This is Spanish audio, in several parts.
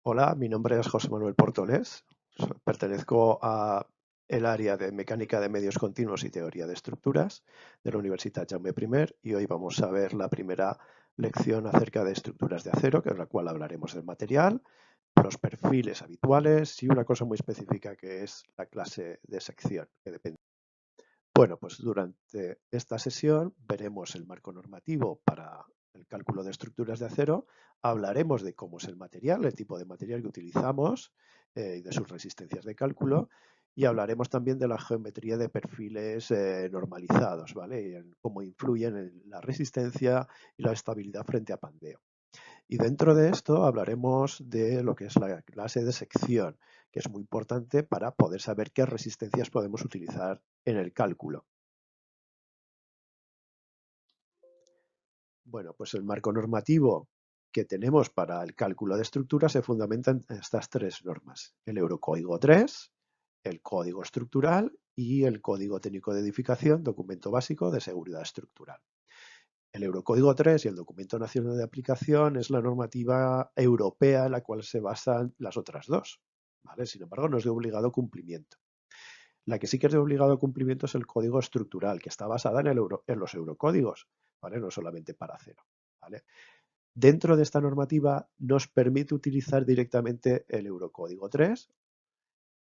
Hola, mi nombre es José Manuel Portoles. Pertenezco a el área de Mecánica de Medios Continuos y Teoría de Estructuras de la Universidad Jaume I y hoy vamos a ver la primera lección acerca de estructuras de acero, que es la cual hablaremos del material, los perfiles habituales y una cosa muy específica que es la clase de sección, que depende. Bueno, pues durante esta sesión veremos el marco normativo para el cálculo de estructuras de acero, hablaremos de cómo es el material, el tipo de material que utilizamos y de sus resistencias de cálculo y hablaremos también de la geometría de perfiles normalizados, ¿vale? Y en cómo influyen en la resistencia y la estabilidad frente a pandeo. Y dentro de esto hablaremos de lo que es la clase de sección, que es muy importante para poder saber qué resistencias podemos utilizar en el cálculo. Bueno, pues el marco normativo que tenemos para el cálculo de estructuras se fundamenta en estas tres normas: el Eurocódigo 3, el Código Estructural y el Código Técnico de Edificación, documento básico de seguridad estructural. El Eurocódigo 3 y el Documento Nacional de Aplicación es la normativa europea en la cual se basan las otras dos, ¿vale? Sin embargo, no es de obligado cumplimiento. La que sí que es de obligado cumplimiento es el Código Estructural, que está basada en los eurocódigos, ¿vale? No solamente para acero, ¿vale? Dentro de esta normativa nos permite utilizar directamente el Eurocódigo 3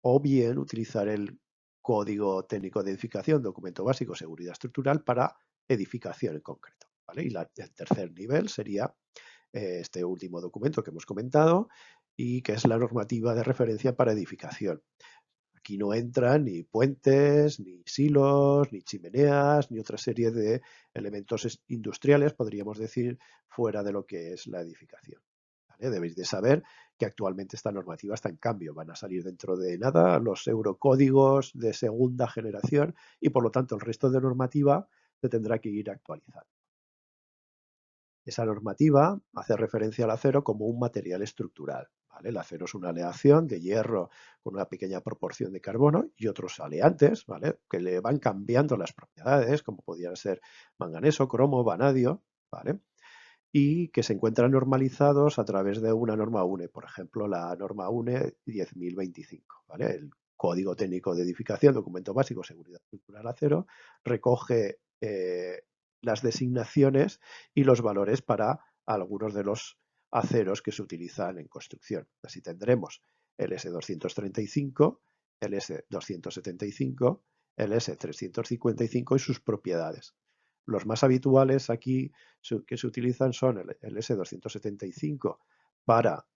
o bien utilizar el Código Técnico de Edificación, documento básico, seguridad estructural, para edificación en concreto, ¿vale? Y el tercer nivel sería este último documento que hemos comentado y que es la normativa de referencia para edificación. Aquí no entran ni puentes, ni silos, ni chimeneas, ni otra serie de elementos industriales, podríamos decir, fuera de lo que es la edificación. ¿Vale? Debéis de saber que actualmente esta normativa está en cambio. Van a salir dentro de nada los eurocódigos de segunda generación y, por lo tanto, el resto de normativa se tendrá que ir actualizando. Esa normativa hace referencia al acero como un material estructural. ¿Vale? El acero es una aleación de hierro con una pequeña proporción de carbono y otros aleantes, ¿vale? Que le van cambiando las propiedades, como podrían ser manganeso, cromo, vanadio, ¿vale? Y que se encuentran normalizados a través de una norma UNE, por ejemplo, la norma UNE 10.025, ¿vale? El Código Técnico de Edificación, documento básico, seguridad estructural acero, recoge las designaciones y los valores para algunos de los aceros que se utilizan en construcción. Así tendremos el S235, el S275, el S355 y sus propiedades. Los más habituales aquí que se utilizan son el S275 para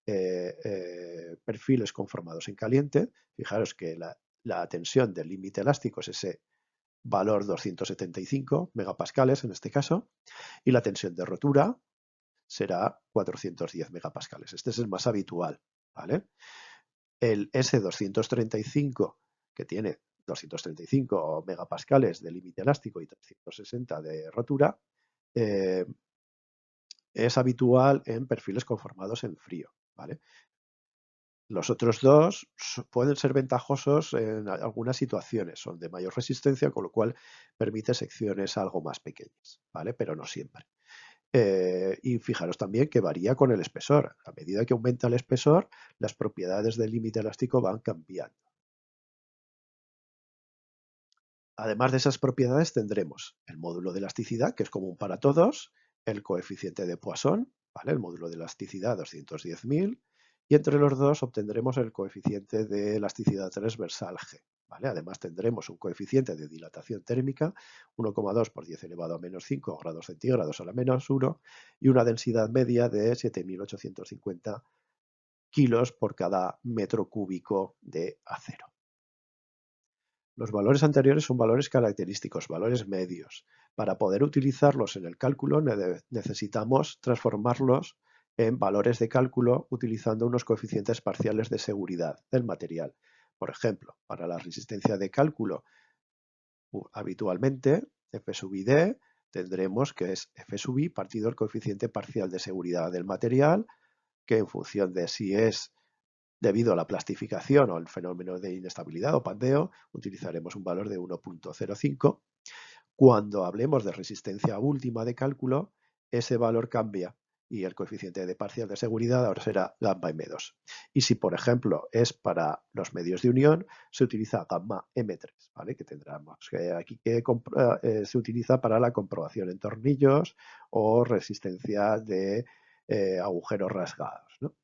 perfiles conformados en caliente. Fijaros que la tensión del límite elástico es ese valor 275 megapascales en este caso, y la tensión de rotura será 410 megapascales. Este es el más habitual, ¿vale? El S235, que tiene 235 megapascales de límite elástico y 360 de rotura, es habitual en perfiles conformados en frío, ¿vale? Los otros dos pueden ser ventajosos en algunas situaciones, son de mayor resistencia, con lo cual permite secciones algo más pequeñas, ¿vale? Pero no siempre. Y fijaros también que varía con el espesor. A medida que aumenta el espesor, las propiedades del límite elástico van cambiando. Además de esas propiedades tendremos el módulo de elasticidad, que es común para todos, el coeficiente de Poisson, ¿vale? El módulo de elasticidad 210.000, y entre los dos obtendremos el coeficiente de elasticidad transversal G. ¿Vale? Además tendremos un coeficiente de dilatación térmica 1,2 por 10 elevado a menos 5 grados centígrados a la menos 1 y una densidad media de 7.850 kilos por cada metro cúbico de acero. Los valores anteriores son valores característicos, valores medios. Para poder utilizarlos en el cálculo necesitamos transformarlos en valores de cálculo utilizando unos coeficientes parciales de seguridad del material. Por ejemplo, para la resistencia de cálculo, habitualmente F sub ID tendremos que es F sub I partido el coeficiente parcial de seguridad del material, que en función de si es debido a la plastificación o el fenómeno de inestabilidad o pandeo, utilizaremos un valor de 1,05. Cuando hablemos de resistencia última de cálculo, ese valor cambia y el coeficiente de parcial de seguridad ahora será gamma M2. Y si, por ejemplo, es para los medios de unión, se utiliza gamma M3, ¿vale? Que tendremos que aquí que se utiliza para la comprobación en tornillos o resistencia de agujeros rasgados, ¿no?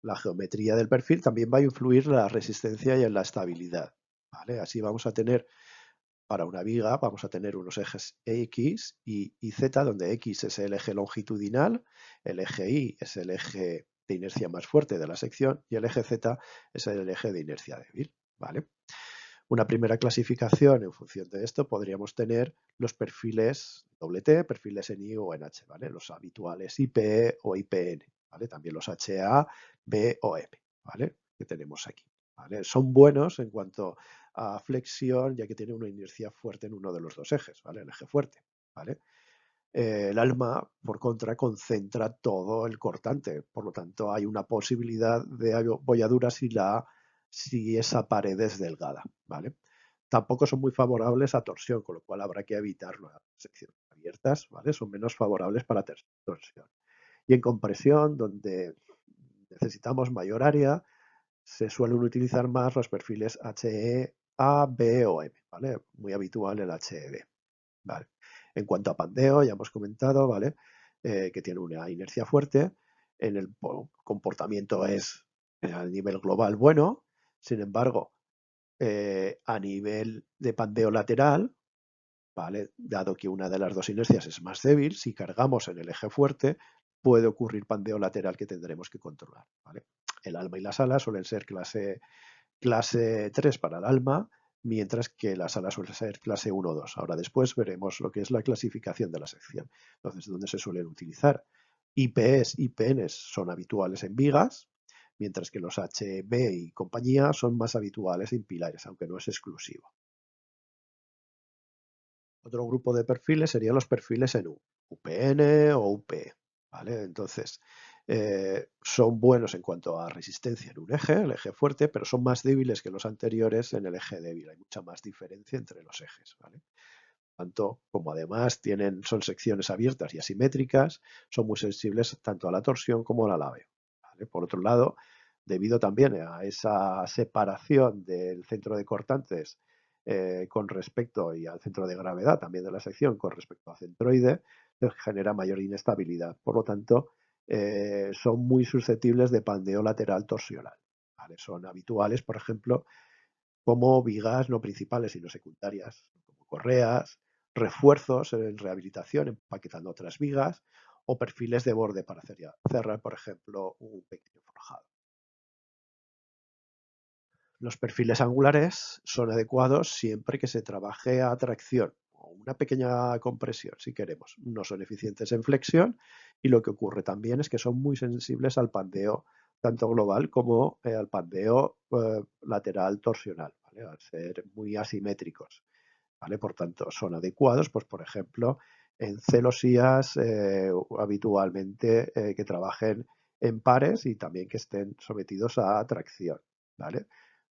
La geometría del perfil también va a influir en la resistencia y en la estabilidad, ¿vale? Así vamos a tener, para una viga, vamos a tener unos ejes X y Z, donde X es el eje longitudinal, el eje Y es el eje de inercia más fuerte de la sección y el eje Z es el eje de inercia débil, ¿vale? Una primera clasificación en función de esto podríamos tener los perfiles T, perfiles en I o en H, ¿vale? Los habituales IP o IPN, ¿vale? También los HA, B o M, ¿vale? Que tenemos aquí, ¿vale? Son buenos en cuanto a flexión, ya que tienen una inercia fuerte en uno de los dos ejes, ¿vale? El eje fuerte, ¿vale? El alma, por contra, concentra todo el cortante, por lo tanto hay una posibilidad de abolladura si esa pared es delgada, ¿vale? Tampoco son muy favorables a torsión, con lo cual habrá que evitarlo. Las secciones abiertas, ¿vale? Son menos favorables para torsión. Y en compresión, donde necesitamos mayor área, se suelen utilizar más los perfiles HE, A, B o M, ¿vale? Muy habitual el HEB. Vale. En cuanto a pandeo, ya hemos comentado, ¿vale? Que tiene una inercia fuerte. En el comportamiento es a nivel global bueno. Sin embargo, a nivel de pandeo lateral, ¿vale? Dado que una de las dos inercias es más débil, si cargamos en el eje fuerte, puede ocurrir pandeo lateral que tendremos que controlar, ¿vale? El alma y las alas suelen ser clase 3 para el alma, mientras que las alas suelen ser clase 1 o 2. Ahora después veremos lo que es la clasificación de la sección. Entonces, ¿dónde se suelen utilizar? IPs y PNs son habituales en vigas, mientras que los HB y compañía son más habituales en pilares, aunque no es exclusivo. Otro grupo de perfiles serían los perfiles en U, UPN o UP, ¿vale? Entonces, son buenos en cuanto a resistencia en un eje, el eje fuerte, pero son más débiles que los anteriores en el eje débil. Hay mucha más diferencia entre los ejes, ¿vale? Tanto como además son secciones abiertas y asimétricas, son muy sensibles tanto a la torsión como al alabeo, ¿vale? Por otro lado, debido también a esa separación del centro de cortantes con respecto y al centro de gravedad también de la sección con respecto al centroide, genera mayor inestabilidad. Por lo tanto, son muy susceptibles de pandeo lateral torsional, ¿vale? Son habituales, por ejemplo, como vigas no principales sino secundarias, como correas, refuerzos en rehabilitación empaquetando otras vigas o perfiles de borde para cerrar, por ejemplo, un pequeño forjado. Los perfiles angulares son adecuados siempre que se trabaje a tracción o una pequeña compresión, si queremos. No son eficientes en flexión y lo que ocurre también es que son muy sensibles al pandeo tanto global como al pandeo lateral torsional, ¿vale? Al ser muy asimétricos, ¿vale? Por tanto, son adecuados, pues por ejemplo, en celosías habitualmente que trabajen en pares y también que estén sometidos a tracción, ¿vale?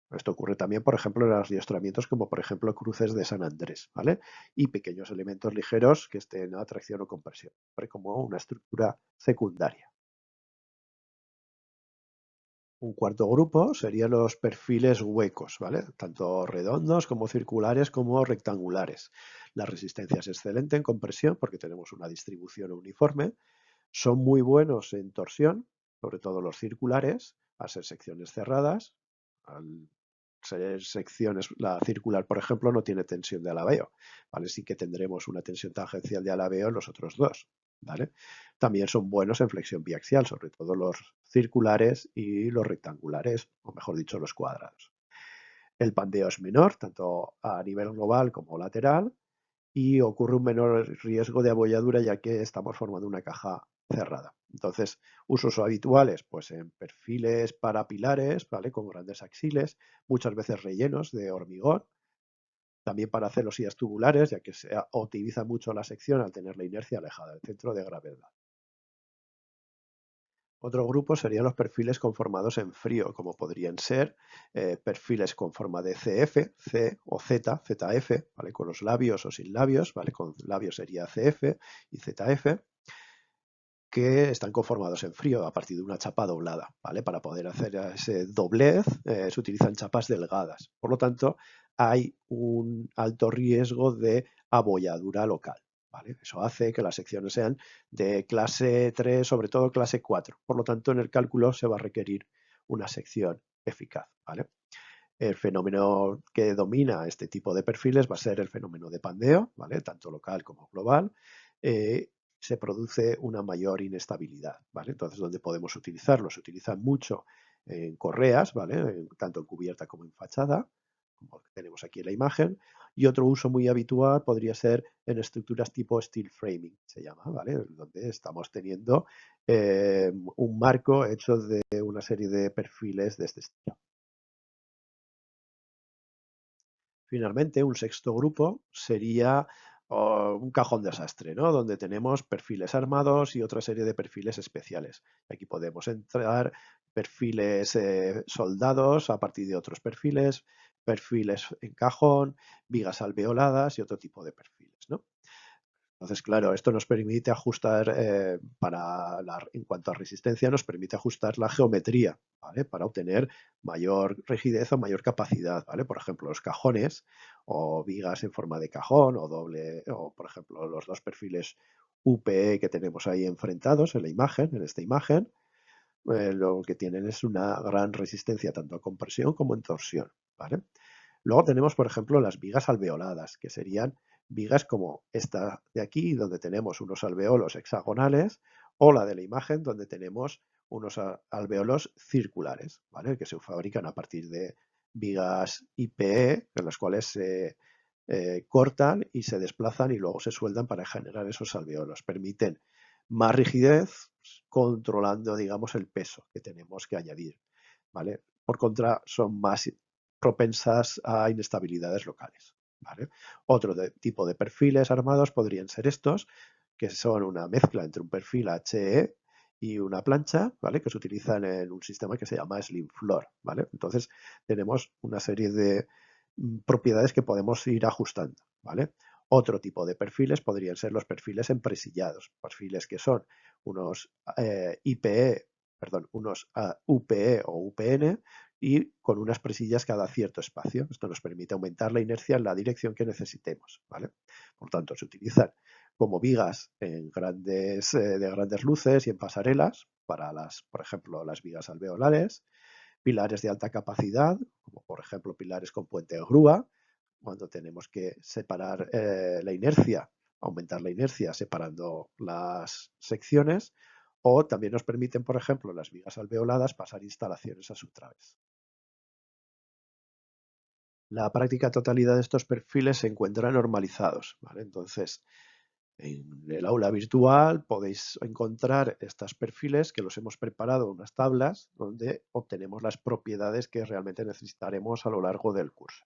Esto ocurre también, por ejemplo, en los adiestramientos como, por ejemplo, cruces de San Andrés, ¿vale? Y pequeños elementos ligeros que estén a tracción o compresión, ¿vale? Como una estructura secundaria. Un cuarto grupo serían los perfiles huecos, ¿vale? Tanto redondos como circulares como rectangulares. La resistencia es excelente en compresión porque tenemos una distribución uniforme. Son muy buenos en torsión, sobre todo los circulares, al ser secciones cerradas. Al ser secciones, la circular, por ejemplo, no tiene tensión de alabeo, ¿vale? Sí que tendremos una tensión tangencial de alabeo en los otros dos, ¿vale? También son buenos en flexión biaxial, sobre todo los circulares y los rectangulares, o mejor dicho, los cuadrados. El pandeo es menor, tanto a nivel global como lateral, y ocurre un menor riesgo de abolladura ya que estamos formando una caja cerrada. Entonces, usos habituales, pues en perfiles para pilares, ¿vale? Con grandes axiles, muchas veces rellenos de hormigón, también para celosías tubulares, ya que se optimiza mucho la sección al tener la inercia alejada del centro de gravedad. Otro grupo serían los perfiles conformados en frío, como podrían ser perfiles con forma de CF, C o Z, ZF, ¿vale? Con los labios o sin labios, ¿vale? Con labios sería CF y ZF. que están conformados en frío a partir de una chapa doblada, ¿vale? Para poder hacer ese doblez se utilizan chapas delgadas. Por lo tanto, hay un alto riesgo de abolladura local, ¿vale? Eso hace que las secciones sean de clase 3, sobre todo clase 4. Por lo tanto, en el cálculo se va a requerir una sección eficaz, ¿vale? El fenómeno que domina este tipo de perfiles va a ser el fenómeno de pandeo, ¿vale? Tanto local como global. Se produce una mayor inestabilidad, ¿vale? Entonces, ¿dónde podemos utilizarlo? Se utiliza mucho en correas, ¿vale? Tanto en cubierta como en fachada, como tenemos aquí en la imagen. Y otro uso muy habitual podría ser en estructuras tipo steel framing, se llama, ¿vale? Donde estamos teniendo un marco hecho de una serie de perfiles de este estilo. Finalmente, un sexto grupo sería un cajón desastre, ¿no? Donde tenemos perfiles armados y otra serie de perfiles especiales. Aquí podemos entrar perfiles soldados a partir de otros perfiles, perfiles en cajón, vigas alveoladas y otro tipo de perfiles, ¿no? Entonces, claro, esto nos permite ajustar, en cuanto a resistencia, nos permite ajustar la geometría, ¿vale? Para obtener mayor rigidez o mayor capacidad, ¿vale? Por ejemplo, los cajones o vigas en forma de cajón o doble, o por ejemplo, los dos perfiles UPE que tenemos ahí enfrentados en la imagen, en esta imagen, lo que tienen es una gran resistencia tanto a compresión como en torsión, ¿vale? Luego tenemos, por ejemplo, las vigas alveoladas, que serían vigas como esta de aquí, donde tenemos unos alveolos hexagonales, o la de la imagen, donde tenemos unos alveolos circulares, ¿vale? Que se fabrican a partir de vigas IPE, en las cuales se cortan y se desplazan y luego se sueldan para generar esos alveolos. Permiten más rigidez, controlando, digamos, el peso que tenemos que añadir, ¿vale? Por contra, son más propensas a inestabilidades locales, ¿vale? Otro tipo de perfiles armados podrían ser estos, que son una mezcla entre un perfil HE y una plancha, ¿vale? Que se utilizan en un sistema que se llama Slim Floor, ¿vale? Entonces tenemos una serie de propiedades que podemos ir ajustando, ¿vale? Otro tipo de perfiles podrían ser los perfiles empresillados, perfiles que son unos IPE, perdón, unos UPE o UPN y con unas presillas cada cierto espacio. Esto nos permite aumentar la inercia en la dirección que necesitemos, ¿vale? Por tanto, se utilizan como vigas en de grandes luces y en pasarelas para por ejemplo, las vigas alveolares, pilares de alta capacidad, como por ejemplo pilares con puente de grúa, cuando tenemos que separar la inercia, aumentar la inercia separando las secciones, o también nos permiten, por ejemplo, las vigas alveoladas pasar instalaciones a su través. La práctica totalidad de estos perfiles se encuentra normalizados, ¿vale? Entonces, en el aula virtual podéis encontrar estos perfiles que los hemos preparado en unas tablas donde obtenemos las propiedades que realmente necesitaremos a lo largo del curso.